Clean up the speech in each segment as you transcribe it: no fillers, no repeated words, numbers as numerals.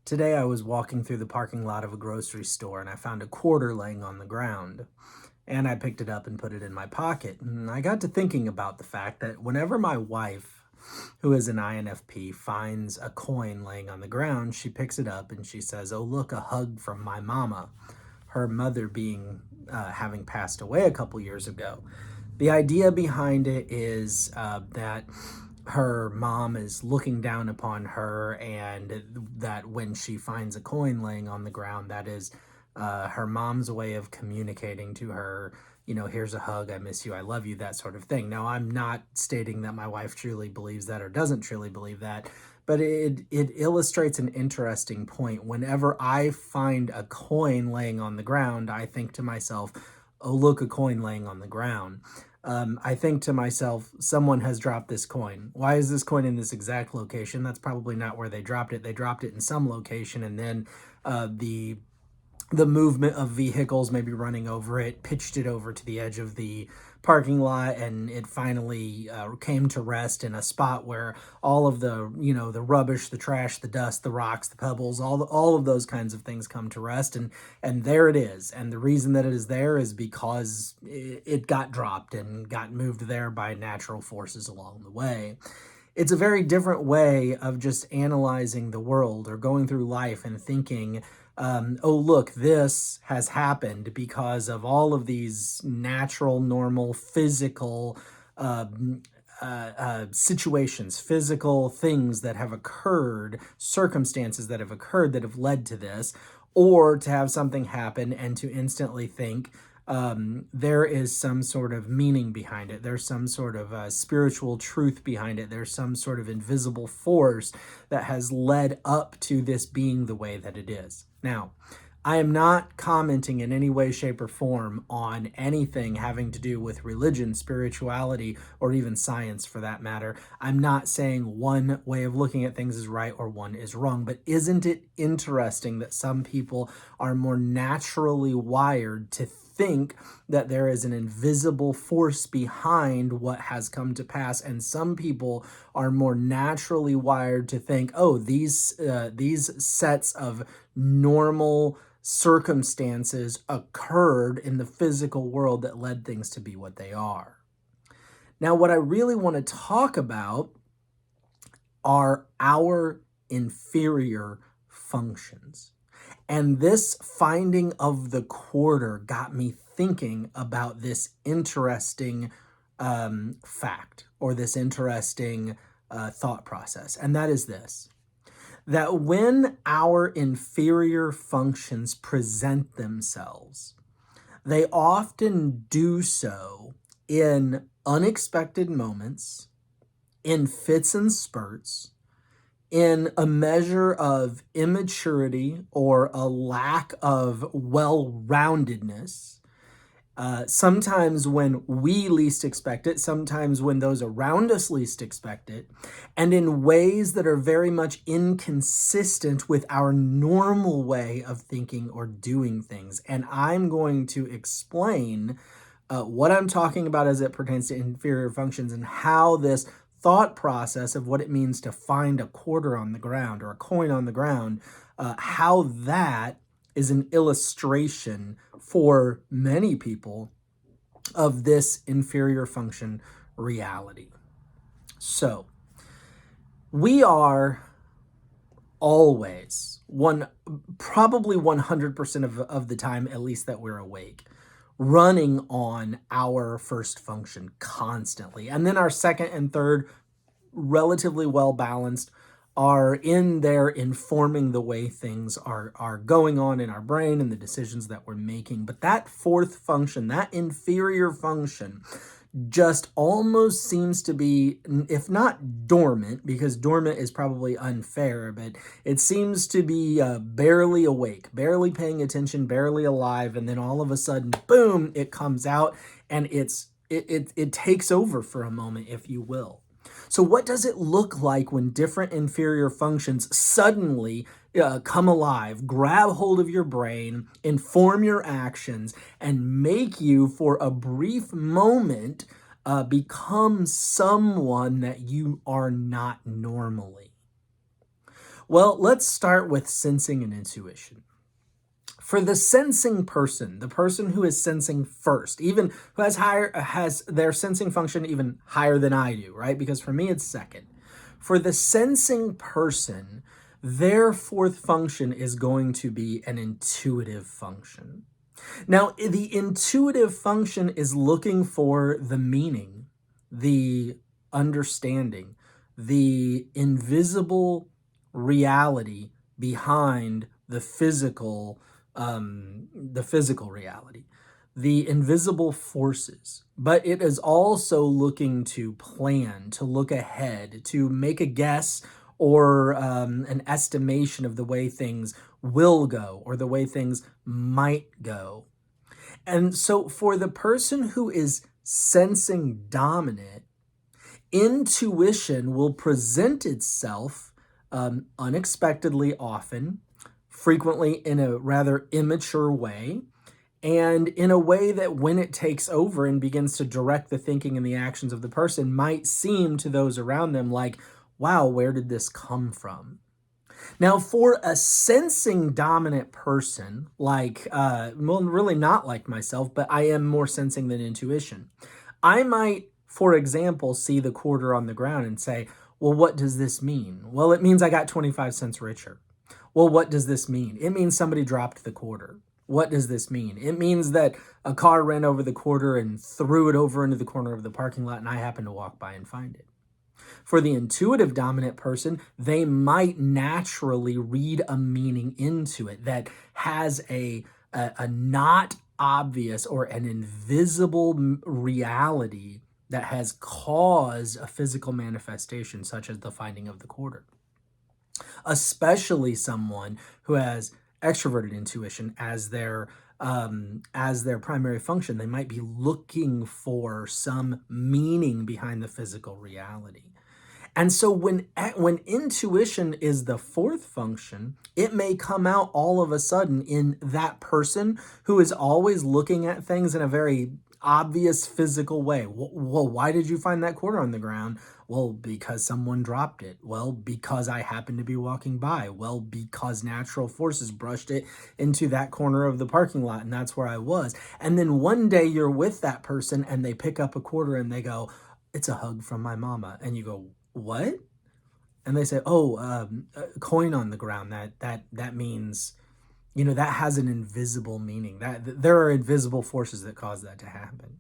Today I was walking through the parking lot of a grocery store and I found a quarter laying on the ground. And I picked it up and put it in my pocket. And I got to thinking about the fact that whenever my wife, who is an INFP, finds a coin laying on the ground, she picks it up and she says, "Oh, look, a hug from my mama." Her mother being having passed away a couple years ago. The idea behind it is that her mom is looking down upon her, and that when she finds a coin laying on the ground, that is her mom's way of communicating to her, here's a hug, I miss you, I love you, that sort of thing. Now, I'm not stating that my wife truly believes that or doesn't truly believe that, but it illustrates an interesting point. Whenever I find a coin laying on the ground, I think to myself, oh, look, a coin laying on the ground. I think to myself, someone has dropped this coin. Why is this coin in this exact location? That's probably not where they dropped it. They dropped it in some location, and then the movement of vehicles maybe running over it pitched it over to the edge of the parking lot, and it finally came to rest in a spot where all of the rubbish, the trash, the dust, the rocks, the pebbles, all of those kinds of things come to rest, and there it is. And the reason that it is there is because it got dropped and got moved there by natural forces along the way. It's a very different way of just analyzing the world or going through life and thinking, oh, look, this has happened because of all of these natural, normal, physical situations, physical things that have occurred, circumstances that have occurred that have led to this, or to have something happen and to instantly think, there is some sort of meaning behind it. There's some sort of spiritual truth behind it. There's some sort of invisible force that has led up to this being the way that it is. Now, I am not commenting in any way, shape, or form on anything having to do with religion, spirituality, or even science for that matter. I'm not saying one way of looking at things is right or one is wrong, but isn't it interesting that some people are more naturally wired to think that there is an invisible force behind what has come to pass, and some people are more naturally wired to think, oh, these sets of normal circumstances occurred in the physical world that led things to be what they are. Now, what I really want to talk about are our inferior functions. And this finding of the quarter got me thinking about this interesting fact, or this interesting thought process. And that is this: that when our inferior functions present themselves, they often do so in unexpected moments, in fits and spurts, in a measure of immaturity or a lack of well-roundedness, sometimes when we least expect it, sometimes when those around us least expect it, and in ways that are very much inconsistent with our normal way of thinking or doing things. And I'm going to explain what I'm talking about as it pertains to inferior functions, and how this thought process of what it means to find a quarter on the ground or a coin on the ground, how that is an illustration for many people of this inferior function reality. So, we are always, probably 100% of the time, at least that we're awake, running on our first function constantly. And then our second and third, relatively well balanced, are in there informing the way things are going on in our brain and the decisions that we're making. But that fourth function, that inferior function, just almost seems to be, if not dormant, because dormant is probably unfair, but it seems to be barely awake, barely paying attention, barely alive, and then all of a sudden, boom, it comes out, and it takes over for a moment, if you will. So what does it look like when different inferior functions suddenly come alive, grab hold of your brain, inform your actions, and make you, for a brief moment, become someone that you are not normally? Well, let's start with sensing and intuition. For the sensing person, the person who is sensing first, even who has their sensing function even higher than I do, right? Because for me it's second. For the sensing person, their fourth function is going to be an intuitive function. Now, the intuitive function is looking for the meaning, the understanding, the invisible reality behind the physical reality, the invisible forces. But it is also looking to plan, to look ahead, to make a guess or an estimation of the way things will go or the way things might go. And so, for the person who is sensing dominant, intuition will present itself unexpectedly often, frequently in a rather immature way, and in a way that when it takes over and begins to direct the thinking and the actions of the person might seem to those around them like, wow, where did this come from? Now, for a sensing dominant person, well, really not like myself, but I am more sensing than intuition. I might, for example, see the quarter on the ground and say, well, what does this mean? Well, it means I got 25 cents richer. Well, what does this mean? It means somebody dropped the quarter. What does this mean? It means that a car ran over the quarter and threw it over into the corner of the parking lot, and I happened to walk by and find it. For the intuitive dominant person, they might naturally read a meaning into it that has a not obvious or an invisible reality that has caused a physical manifestation, such as the finding of the quarter. Especially someone who has extroverted intuition as their primary function. They might be looking for some meaning behind the physical reality. And so when intuition is the fourth function, it may come out all of a sudden in that person who is always looking at things in a very obvious physical way. Well, why did you find that quarter on the ground? Well, because someone dropped it. Well, because I happened to be walking by. Well, because natural forces brushed it into that corner of the parking lot, and that's where I was. And then one day you're with that person and they pick up a quarter and they go, it's a hug from my mama. And you go, what? And they say, oh, a coin on the ground. That means, that has an invisible meaning. That there are invisible forces that cause that to happen.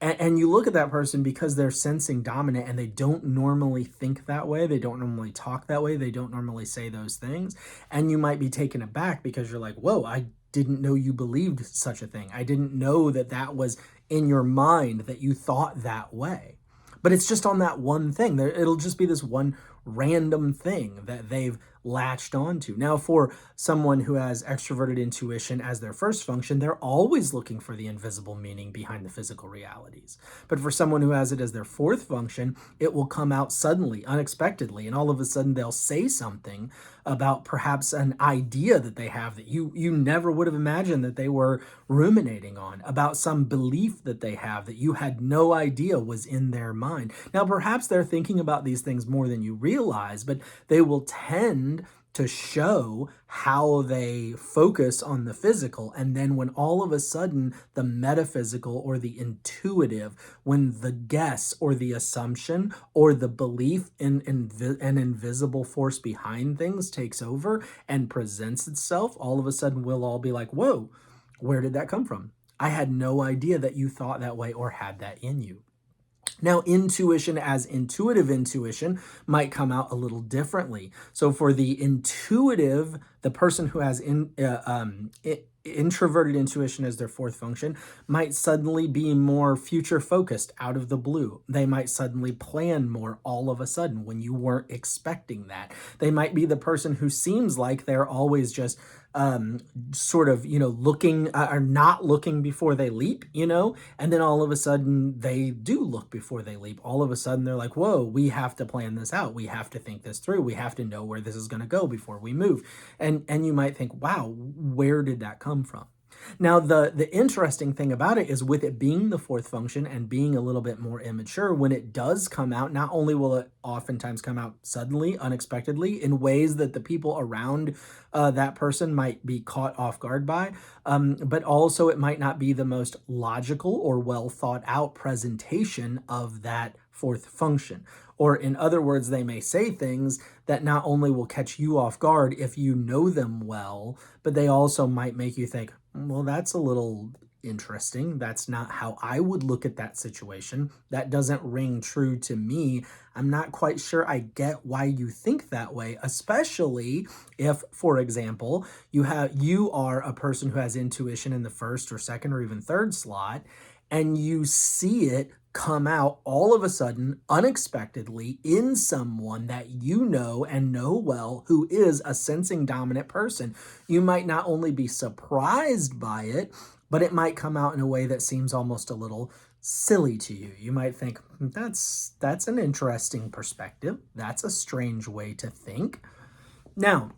And you look at that person because they're sensing dominant and they don't normally think that way. They don't normally talk that way. They don't normally say those things. And you might be taken aback because you're like, whoa, I didn't know you believed such a thing. I didn't know that that was in your mind, that you thought that way. But it's just on that one thing. It'll just be this one random thing that they've latched onto. Now, for someone who has extroverted intuition as their first function, they're always looking for the invisible meaning behind the physical realities. But for someone who has it as their fourth function, it will come out suddenly, unexpectedly, and all of a sudden they'll say something about perhaps an idea that they have that you never would have imagined that they were ruminating on, about some belief that they have that you had no idea was in their mind. Now, perhaps they're thinking about these things more than you realize, but they will tend to show how they focus on the physical. And then when all of a sudden the metaphysical or the intuitive, when the guess or the assumption or the belief in an invisible force behind things takes over and presents itself, all of a sudden we'll all be like, whoa, where did that come from? I had no idea that you thought that way or had that in you. Now, intuition as intuitive intuition might come out a little differently. So for the intuitive, the person who has introverted intuition as their fourth function might suddenly be more future focused out of the blue. They might suddenly plan more all of a sudden when you weren't expecting that. They might be the person who seems like they're always just sort of, looking or not looking before they leap, and then all of a sudden they do look before they leap. All of a sudden they're like, whoa, we have to plan this out. We have to think this through. We have to know where this is going to go before we move. And you might think, wow, where did that come from? Now, the interesting thing about it is with it being the fourth function and being a little bit more immature, when it does come out, not only will it oftentimes come out suddenly, unexpectedly, in ways that the people around that person might be caught off guard by, but also it might not be the most logical or well thought out presentation of that fourth function. Or, in other words, they may say things that not only will catch you off guard if you know them well, but they also might make you think, well, that's a little interesting. That's not how I would look at that situation. That doesn't ring true to me. I'm not quite sure I get why you think that way, especially if, for example, you are a person who has intuition in the first or second or even third slot, and you see it come out all of a sudden, unexpectedly, in someone that you know and know well who is a sensing dominant person. You might not only be surprised by it, but it might come out in a way that seems almost a little silly to you. You might think, that's an interesting perspective. That's a strange way to think. Now,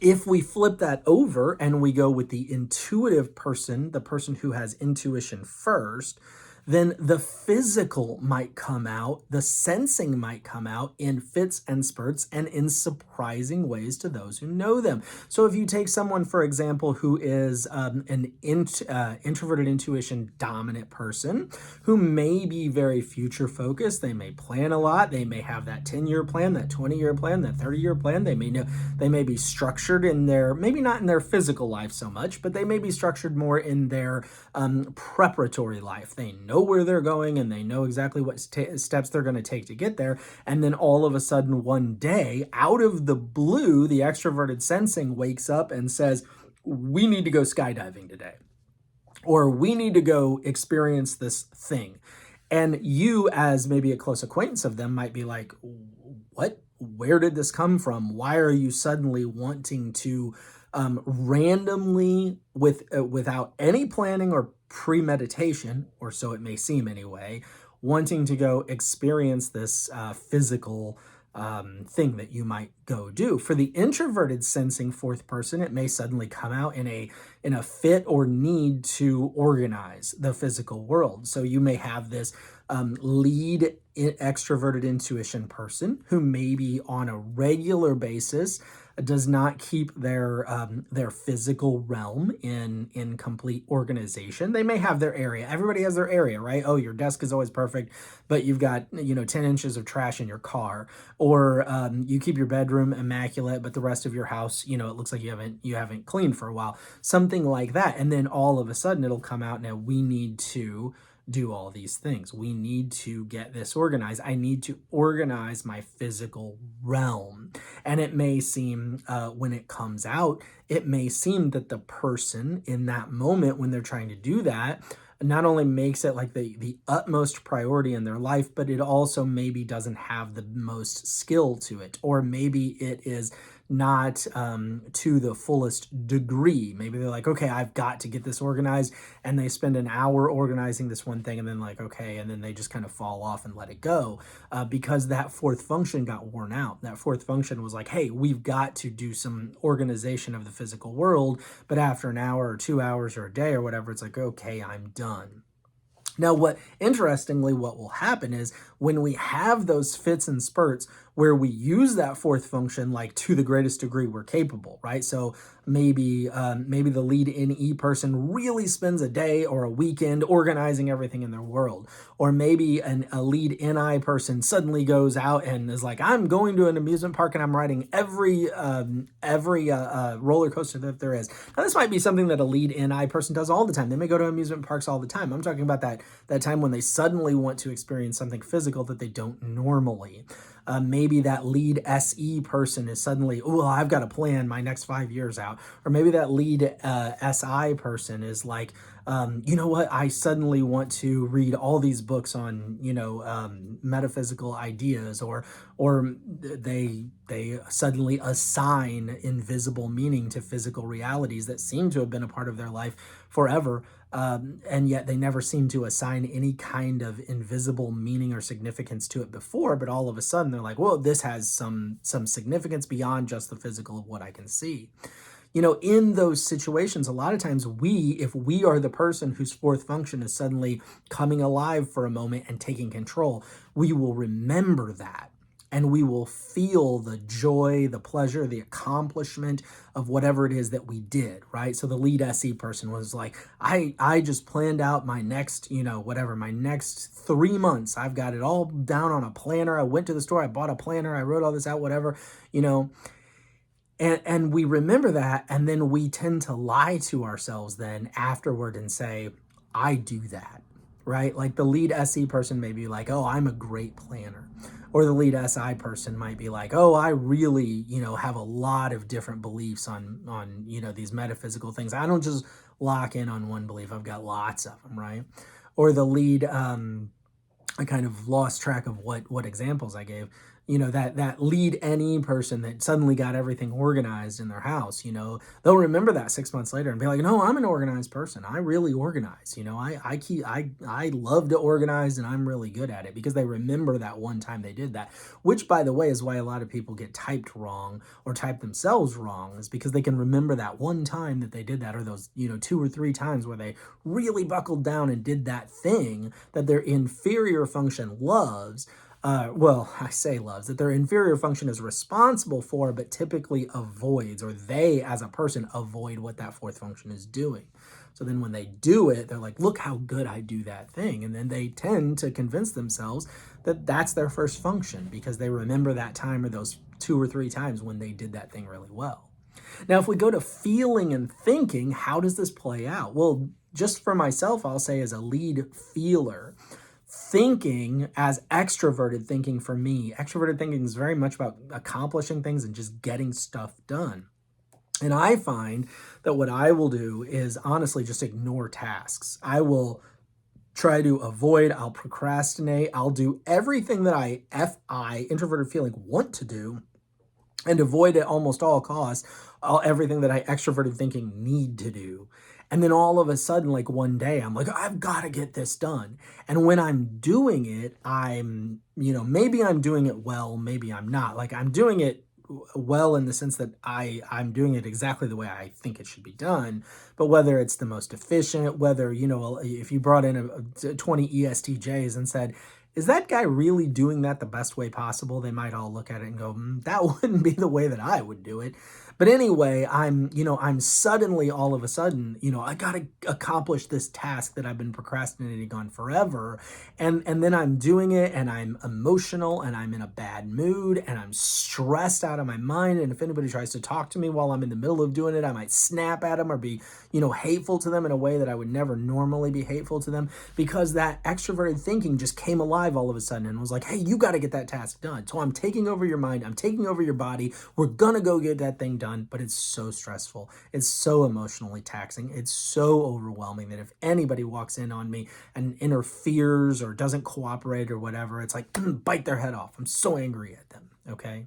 if we flip that over and we go with the intuitive person, the person who has intuition first, then the physical might come out, the sensing might come out in fits and spurts and in surprising ways to those who know them. So if you take someone, for example, who is an introverted intuition dominant person who may be very future focused, they may plan a lot, they may have that 10-year plan, that 20-year plan, that 30-year plan, they may be structured in their, maybe not in their physical life so much, but they may be structured more in their preparatory life. They know where they're going and they know exactly what steps they're going to take to get there. And then all of a sudden one day, out of the blue, the extroverted sensing wakes up and says, we need to go skydiving today, or we need to go experience this thing. And you, as maybe a close acquaintance of them, might be like, what? Where did this come from? Why are you suddenly wanting to randomly, without any planning or premeditation, or so it may seem anyway, wanting to go experience this physical thing that you might go do? For the introverted sensing fourth person, it may suddenly come out in a fit or need to organize the physical world. So you may have this lead extroverted intuition person who maybe on a regular basis does not keep their physical realm in complete organization. They may have their area. Everybody has their area, right? Oh, your desk is always perfect, but you've got 10 inches of trash in your car, or you keep your bedroom immaculate, but the rest of your house, it looks like you haven't cleaned for a while. Something like that, and then all of a sudden it'll come out. Now we need to do all these things. We need to get this organized. I need to organize my physical realm. And it may seem, when it comes out, it may seem that the person in that moment when they're trying to do that not only makes it like the utmost priority in their life, but it also maybe doesn't have the most skill to it, or maybe it is not to the fullest degree. Maybe they're like, okay, I've got to get this organized, and they spend an hour organizing this one thing, and then like, okay, and then they just kind of fall off and let it go because that fourth function got worn out. That fourth function was like, hey, we've got to do some organization of the physical world, but after an hour or 2 hours or a day or whatever, it's like, okay, I'm done. Now, what will happen is when we have those fits and spurts where we use that fourth function like to the greatest degree we're capable, right? So maybe the lead NE person really spends a day or a weekend organizing everything in their world, or maybe a lead NI person suddenly goes out and is like, I'm going to an amusement park and I'm riding every roller coaster that there is. Now, this might be something that a lead NI person does all the time. They may go to amusement parks all the time. I'm talking about that time when they suddenly want to experience something physical that they don't normally. Maybe that lead SE person is suddenly, oh, I've got to plan my next 5 years out. Or maybe that lead SI person is like, you know what, I suddenly want to read all these books on, metaphysical ideas, or they suddenly assign invisible meaning to physical realities that seem to have been a part of their life forever. And yet they never seem to assign any kind of invisible meaning or significance to it before, but all of a sudden they're like, well, this has some significance beyond just the physical of what I can see. in those situations, a lot of times if we are the person whose fourth function is suddenly coming alive for a moment and taking control, we will remember that. And we will feel the joy, the pleasure, the accomplishment of whatever it is that we did, right? So the lead SE person was like, I just planned out my next, my next 3 months. I've got it all down on a planner. I went to the store, I bought a planner, I wrote all this out, whatever, you know. And we remember that, and then we tend to lie to ourselves then afterward and say, I do that, right? Like the lead SE person may be like, oh, I'm a great planner. Or the lead SI person might be like, oh, I really, have a lot of different beliefs on these metaphysical things. I don't just lock in on one belief. I've got lots of them, right? Or the lead, I kind of lost track of what examples I gave. That lead NE person that suddenly got everything organized in their house, they'll remember that 6 months later and be like, no, I'm an organized person. I really organize. I love to organize and I'm really good at it, because they remember that one time they did that, which, by the way, is why a lot of people get typed wrong or type themselves wrong, is because they can remember that one time that they did that, or those, 2 or 3 times where they really buckled down and did that thing that their inferior function loves. I say loves, that their inferior function is responsible for, but typically avoids, or they as a person avoid what that fourth function is doing. So then when they do it, they're like, look how good I do that thing. And then they tend to convince themselves that that's their first function, because they remember that time or those 2 or 3 times when they did that thing really well. Now, if we go to feeling and thinking, how does this play out? Well, just for myself, I'll say as a lead feeler, thinking as extroverted thinking for me, extroverted thinking is very much about accomplishing things and just getting stuff done. And I find that what I will do is honestly just ignore tasks. I will try to avoid, I'll procrastinate, I'll do everything that introverted feeling, want to do, and avoid at almost all costs everything that I extroverted thinking need to do. And then all of a sudden, like one day, I'm like, I've got to get this done. And when I'm doing it, maybe I'm doing it well, maybe I'm not. Like I'm doing it well in the sense that I'm doing it exactly the way I think it should be done. But whether it's the most efficient, whether, if you brought in a 20 ESTJs and said, is that guy really doing that the best way possible? They might all look at it and go, that wouldn't be the way that I would do it. But anyway, I'm suddenly all of a sudden, I got to accomplish this task that I've been procrastinating on forever. And then I'm doing it and I'm emotional and I'm in a bad mood and I'm stressed out of my mind. And if anybody tries to talk to me while I'm in the middle of doing it, I might snap at them or be, hateful to them in a way that I would never normally be hateful to them, because that extroverted thinking just came alive all of a sudden and was like, hey, you got to get that task done. So I'm taking over your mind. I'm taking over your body. We're going to go get that thing done. But it's so stressful. It's so emotionally taxing. It's so overwhelming that if anybody walks in on me and interferes or doesn't cooperate or whatever, it's like, bite their head off. I'm so angry at them. Okay.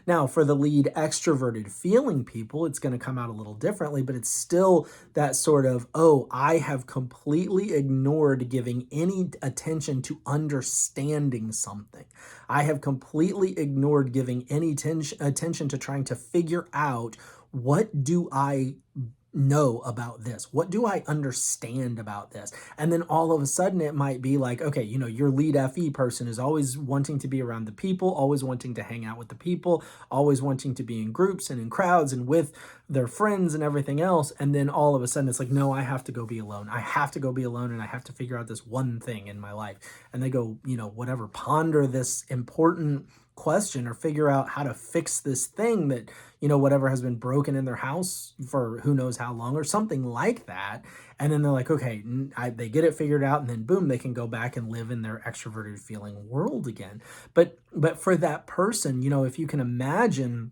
Now, for the lead extroverted feeling people, it's going to come out a little differently, but it's still that sort of, I have completely ignored giving any attention to understanding something. I have completely ignored giving any attention to trying to figure out, what do I know about this? What do I understand about this? And then all of a sudden it might be like, okay, your lead FE person is always wanting to be around the people, always wanting to hang out with the people, always wanting to be in groups and in crowds and with their friends and everything else. And then all of a sudden it's like, no, I have to go be alone. I have to go be alone and I have to figure out this one thing in my life. And they go, whatever, ponder this important question or figure out how to fix this thing that, whatever has been broken in their house for who knows how long or something like that. And then they're like, okay, they get it figured out, and then boom, they can go back and live in their extroverted feeling world again. But for that person, if you can imagine,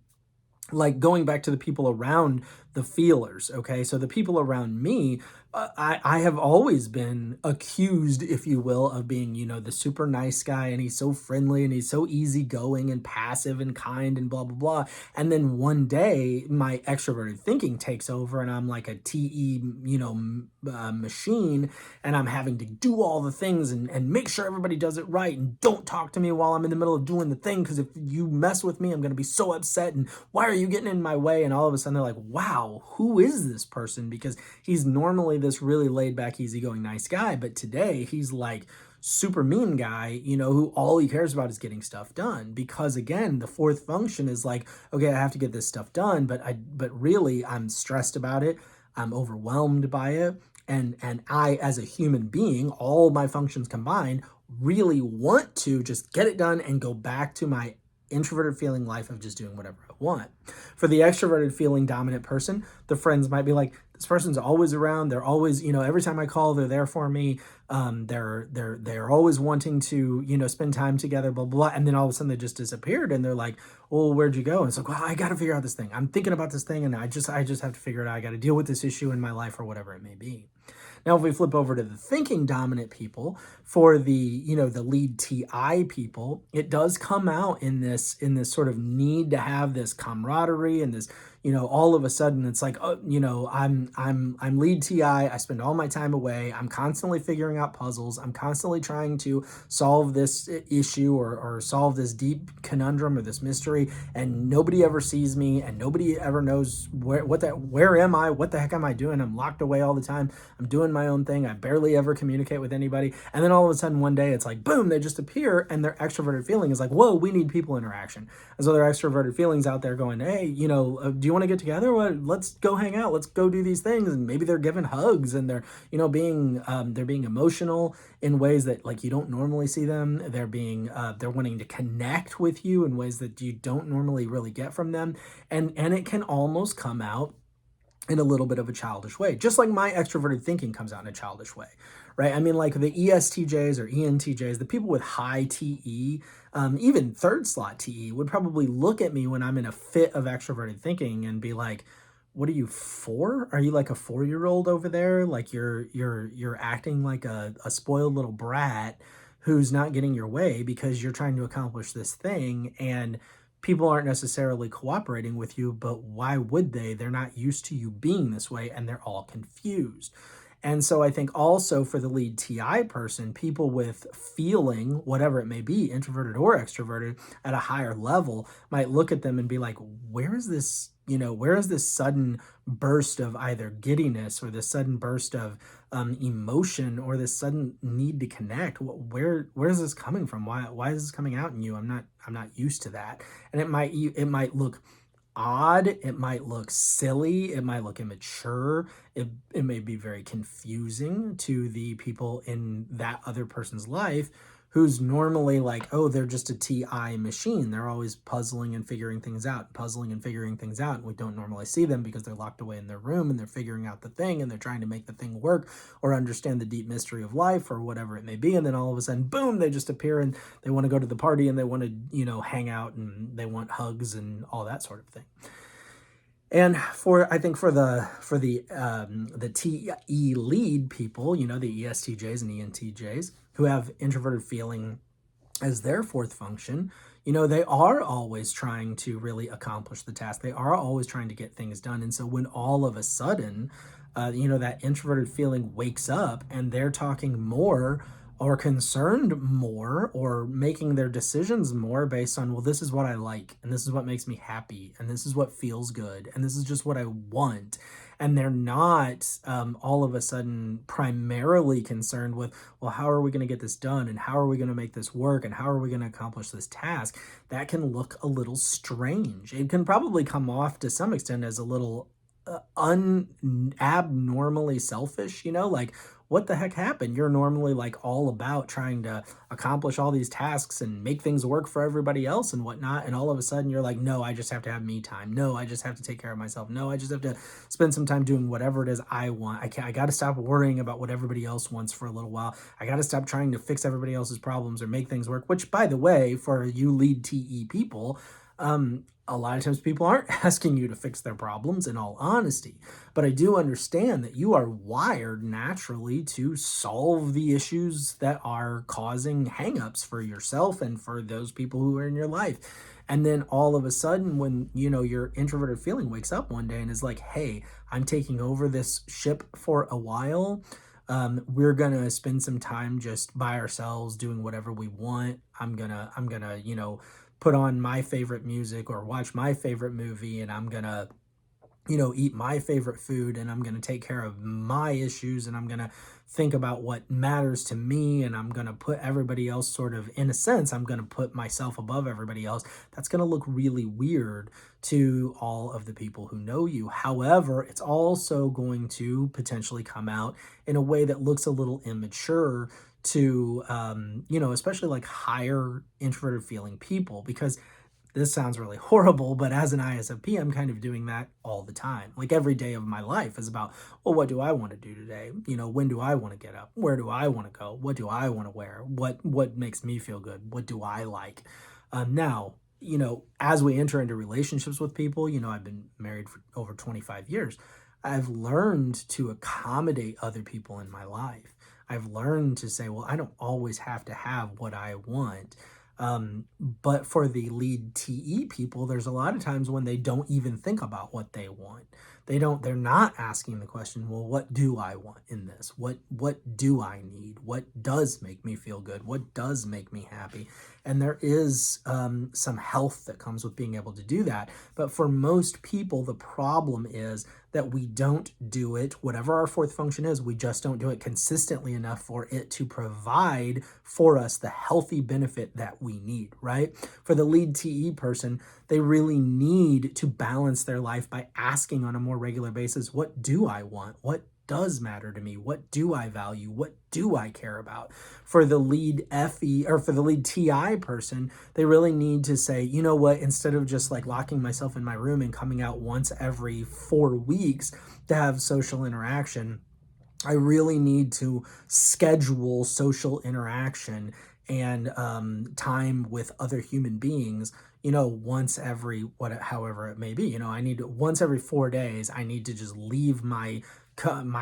like going back to the people around the feelers, okay? So the people around me, I have always been accused, if you will, of being, the super nice guy, and he's so friendly and he's so easygoing and passive and kind and blah, blah, blah. And then one day my extroverted thinking takes over and I'm like a TE, machine, and I'm having to do all the things and make sure everybody does it right, and don't talk to me while I'm in the middle of doing the thing, because if you mess with me, I'm going to be so upset, and why are you getting in my way? And all of a sudden they're like, wow, who is this person? Because he's normally this really laid back, easygoing, nice guy, but today he's like super mean guy, who all he cares about is getting stuff done. Because again, the fourth function is like, okay, I have to get this stuff done, but really I'm stressed about it. I'm overwhelmed by it. And I, as a human being, all my functions combined, really want to just get it done and go back to my introverted feeling life of just doing whatever I want. For the extroverted feeling dominant person, the friends might be like, this person's always around. They're always, every time I call, they're there for me. They're always wanting to, spend time together, blah, blah, blah. And then all of a sudden they just disappeared, and they're like, well, where'd you go? And it's like, well, I got to figure out this thing. I'm thinking about this thing, and I just have to figure it out. I got to deal with this issue in my life, or whatever it may be. Now, if we flip over to the thinking dominant people, for the, the lead TI people, it does come out in this sort of need to have this camaraderie and this, all of a sudden it's like, oh, I'm lead TI. I spend all my time away. I'm constantly figuring out puzzles. I'm constantly trying to solve this issue or solve this deep conundrum or this mystery, and nobody ever sees me, and nobody ever knows where am I? What the heck am I doing? I'm locked away all the time. I'm doing my own thing. I barely ever communicate with anybody. And then all of a sudden one day it's like, boom, they just appear, and their extroverted feeling is like, whoa, we need people interaction. And so their extroverted feelings out there going, hey, do you want to get together? Let's go hang out. Let's go do these things. And maybe they're giving hugs, and they're, they're being emotional in ways that like you don't normally see them. They're wanting to connect with you in ways that you don't normally really get from them. And it can almost come out in a little bit of a childish way, just like my extroverted thinking comes out in a childish way, right? I mean, like the ESTJs or ENTJs, the people with high TE, even third slot TE, would probably look at me when I'm in a fit of extroverted thinking and be like, what are you, 4? Are you like a 4-year-old over there? Like you're acting like a spoiled little brat who's not getting your way because you're trying to accomplish this thing, and people aren't necessarily cooperating with you, but why would they? They're not used to you being this way, and they're all confused. And so I think also for the lead TI person, people with feeling, whatever it may be, introverted or extroverted, at a higher level might look at them and be like, where is this sudden burst of either giddiness, or this sudden burst of emotion, or this sudden need to connect? Where is this coming from? Why is this coming out in you? I'm not used to that. And it might look odd, it might look silly, it might look immature, it may be very confusing to the people in that other person's life who's normally like, oh, they're just a TI machine. They're always puzzling and figuring things out. And we don't normally see them because they're locked away in their room and they're figuring out the thing and they're trying to make the thing work or understand the deep mystery of life or whatever it may be. And then all of a sudden, boom, they just appear and they want to go to the party and they want to, hang out and they want hugs and all that sort of thing. And I think for the TE lead people, the ESTJs and ENTJs who have introverted feeling as their fourth function, they are always trying to really accomplish the task. They are always trying to get things done. And so when all of a sudden, that introverted feeling wakes up and they're talking more or concerned more or making their decisions more based on, well, this is what I like, and this is what makes me happy, and this is what feels good, and this is just what I want. And they're not all of a sudden primarily concerned with, well, how are we going to get this done, and how are we going to make this work, and how are we going to accomplish this task? That can look a little strange. It can probably come off to some extent as a little abnormally selfish, like, what the heck happened? You're normally like all about trying to accomplish all these tasks and make things work for everybody else and whatnot. And all of a sudden you're like, no, I just have to have me time. No, I just have to take care of myself. No, I just have to spend some time doing whatever it is I want. I got to stop worrying about what everybody else wants for a little while. I got to stop trying to fix everybody else's problems or make things work, which, by the way, for you lead TE people, A lot of times people aren't asking you to fix their problems, in all honesty, but I do understand that you are wired naturally to solve the issues that are causing hangups for yourself and for those people who are in your life. And then all of a sudden, when your introverted feeling wakes up one day and is like, "Hey, I'm taking over this ship for a while. We're gonna spend some time just by ourselves doing whatever we want. I'm gonna put on my favorite music or watch my favorite movie, and I'm gonna eat my favorite food, and I'm going to take care of my issues, and I'm going to think about what matters to me, and I'm going to put everybody else sort of, in a sense, I'm going to put myself above everybody else." That's going to look really weird to all of the people who know you. However, it's also going to potentially come out in a way that looks a little immature to, especially like higher introverted feeling people, because this sounds really horrible, but as an ISFP, I'm kind of doing that all the time. Like every day of my life is about, well, what do I want to do today? When do I want to get up? Where do I want to go? What do I want to wear? What makes me feel good? What do I like? Now, as we enter into relationships with people, I've been married for over 25 years. I've learned to accommodate other people in my life. I've learned to say, well, I don't always have to have what I want. But for the lead TE people, there's a lot of times when they don't even think about what they want. They're not asking the question, well, what do I want in this? What do I need? What does make me feel good? What does make me happy? And there is some health that comes with being able to do that. But for most people, the problem is that we don't do it, whatever our fourth function is, we just don't do it consistently enough for it to provide for us the healthy benefit that we need, right? For the lead TE person, they really need to balance their life by asking on a more regular basis, what do I want? What does matter to me? What do I value? What do I care about? For the lead FE or for the lead TI person, they really need to say, you know what, instead of just like locking myself in my room and coming out once every 4 weeks to have social interaction, I really need to schedule social interaction and time with other human beings, once every however it may be. I need to, once every 4 days, I need to just leave my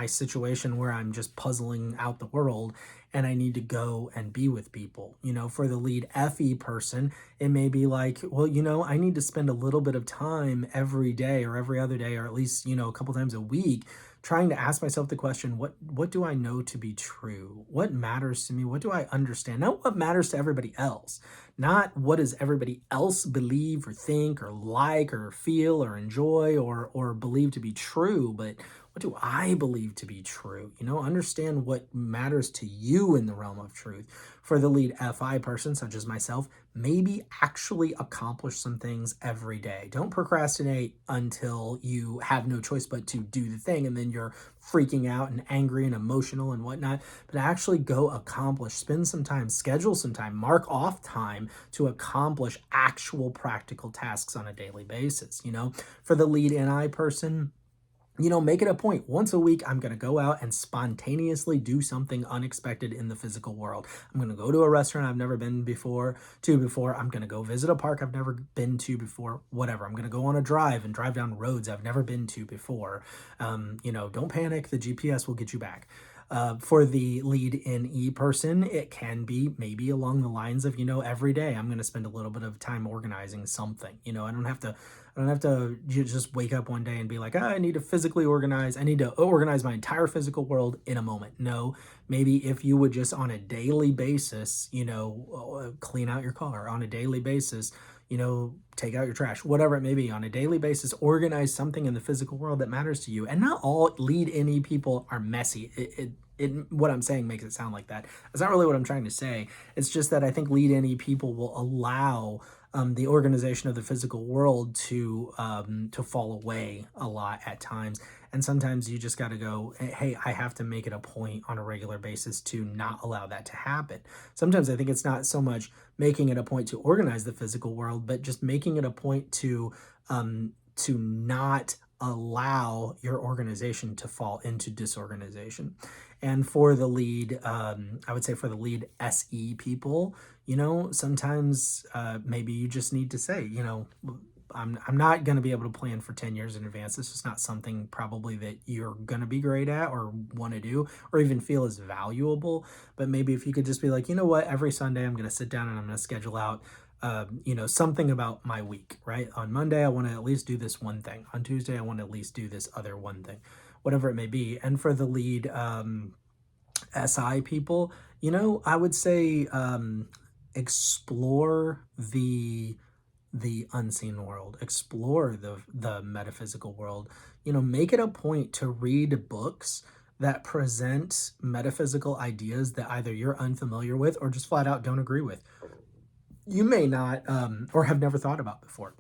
situation where I'm just puzzling out the world, and I need to go and be with people. For the lead FE person, it may be like, well, I need to spend a little bit of time every day or every other day, or at least, a couple times a week, trying to ask myself the question, what do I know to be true? What matters to me? What do I understand? Not what matters to everybody else. Not what does everybody else believe or think or like or feel or enjoy or believe to be true, but what do I believe to be true? Understand what matters to you in the realm of truth. For the lead FI person, such as myself, maybe actually accomplish some things every day. Don't procrastinate until you have no choice but to do the thing, and then you're freaking out and angry and emotional and whatnot. But actually go accomplish, spend some time, schedule some time, mark off time to accomplish actual practical tasks on a daily basis. For the lead NI person, make it a point. Once a week, I'm going to go out and spontaneously do something unexpected in the physical world. I'm going to go to a restaurant I've never been before. I'm going to go visit a park I've never been to before, whatever. I'm going to go on a drive and drive down roads I've never been to before. Don't panic. The GPS will get you back. For the lead NE person, it can be maybe along the lines of, every day I'm going to spend a little bit of time organizing something. I don't have to just wake up one day and be like, I need to physically organize. I need to organize my entire physical world in a moment. No, maybe if you would just on a daily basis, clean out your car on a daily basis, take out your trash, whatever it may be, on a daily basis, organize something in the physical world that matters to you. And not all lead NE people are messy. What I'm saying makes it sound like that. That's not really what I'm trying to say. It's just that I think lead NE people will allow the organization of the physical world to fall away a lot at times. And sometimes you just got to go, hey, I have to make it a point on a regular basis to not allow that to happen. Sometimes I think it's not so much making it a point to organize the physical world, but just making it a point to not allow your organization to fall into disorganization. And for the lead, I would say for the lead SE people, sometimes maybe you just need to say, I'm not going to be able to plan for 10 years in advance. This is not something probably that you're going to be great at or want to do or even feel is valuable. But maybe if you could just be like, you know what, every Sunday I'm going to sit down and I'm going to schedule out, something about my week, right? On Monday, I want to at least do this one thing. On Tuesday, I want to at least do this other one thing, whatever it may be. And for the lead SI people, I would say explore the unseen world, explore the metaphysical world. Make it a point to read books that present metaphysical ideas that either you're unfamiliar with or just flat out don't agree with. You may not or have never thought about before,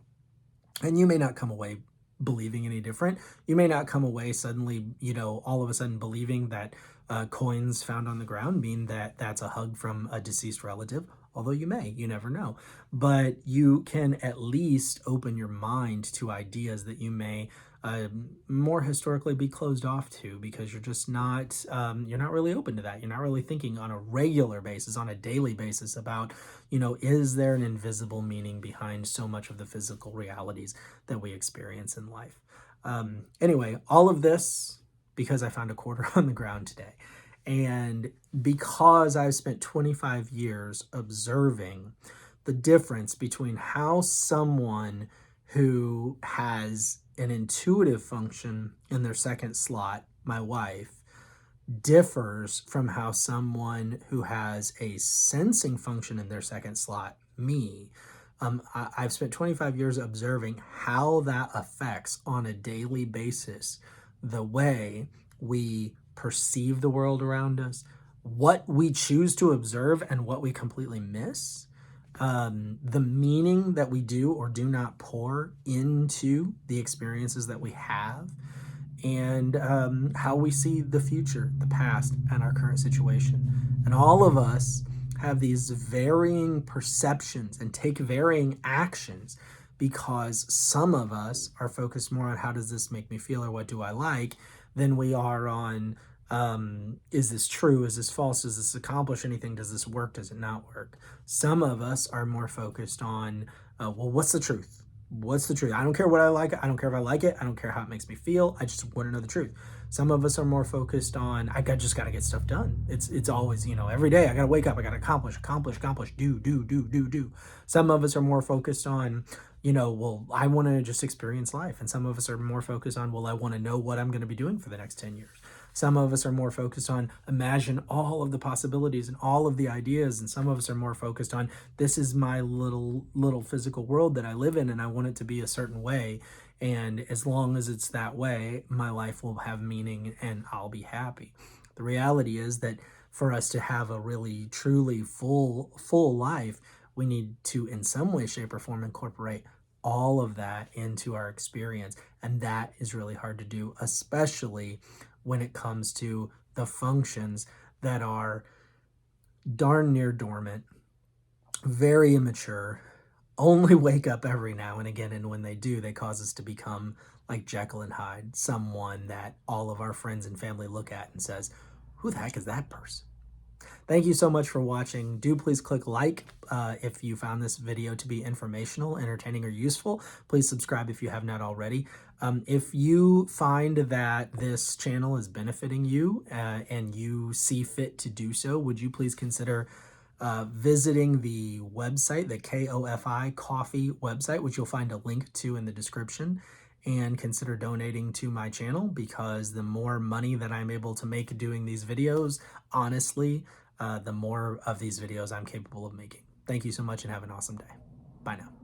and you may not come away believing any different. You may not come away suddenly, all of a sudden believing that coins found on the ground mean that that's a hug from a deceased relative, although you never know. But you can at least open your mind to ideas that you may more historically be closed off to, because you're just not, you're not really open to that. You're not really thinking on a regular basis, on a daily basis about, is there an invisible meaning behind so much of the physical realities that we experience in life? Anyway, all of this because I found a quarter on the ground today. And because I've spent 25 years observing the difference between how someone who has an intuitive function in their second slot, my wife, differs from how someone who has a sensing function in their second slot, me, I've spent 25 years observing how that affects on a daily basis the way we perceive the world around us, what we choose to observe and what we completely miss, the meaning that we do or do not pour into the experiences that we have, and how we see the future, the past, and our current situation. And all of us have these varying perceptions and take varying actions because some of us are focused more on how does this make me feel or what do I like than we are on is this true, is this false, does this accomplish anything, does this work, does it not work. Some of us are more focused on well, what's the truth? What's the truth? I don't care what I like. I don't care if I like it. I don't care how it makes me feel. I just want to know the truth. Some of us are more focused on just got to get stuff done. It's always, every day I got to wake up. I got to accomplish, do. Some of us are more focused on, well, I want to just experience life. And some of us are more focused on, well, I want to know what I'm going to be doing for the next 10 years. Some of us are more focused on imagine all of the possibilities and all of the ideas. And some of us are more focused on this is my little physical world that I live in and I want it to be a certain way. And as long as it's that way, my life will have meaning and I'll be happy. The reality is that for us to have a really, truly full life, we need to, in some way, shape, or form, incorporate all of that into our experience. And that is really hard to do, especially when it comes to the functions that are darn near dormant, very immature, only wake up every now and again, and when they do, they cause us to become like Jekyll and Hyde, someone that all of our friends and family look at and says, who the heck is that person? Thank you so much for watching. Do please click like if you found this video to be informational, entertaining, or useful. Please subscribe if you have not already. If you find that this channel is benefiting you and you see fit to do so, would you please consider visiting the website, the KOFI Coffee website, which you'll find a link to in the description, and consider donating to my channel, because the more money that I'm able to make doing these videos, honestly, the more of these videos I'm capable of making. Thank you so much and have an awesome day. Bye now.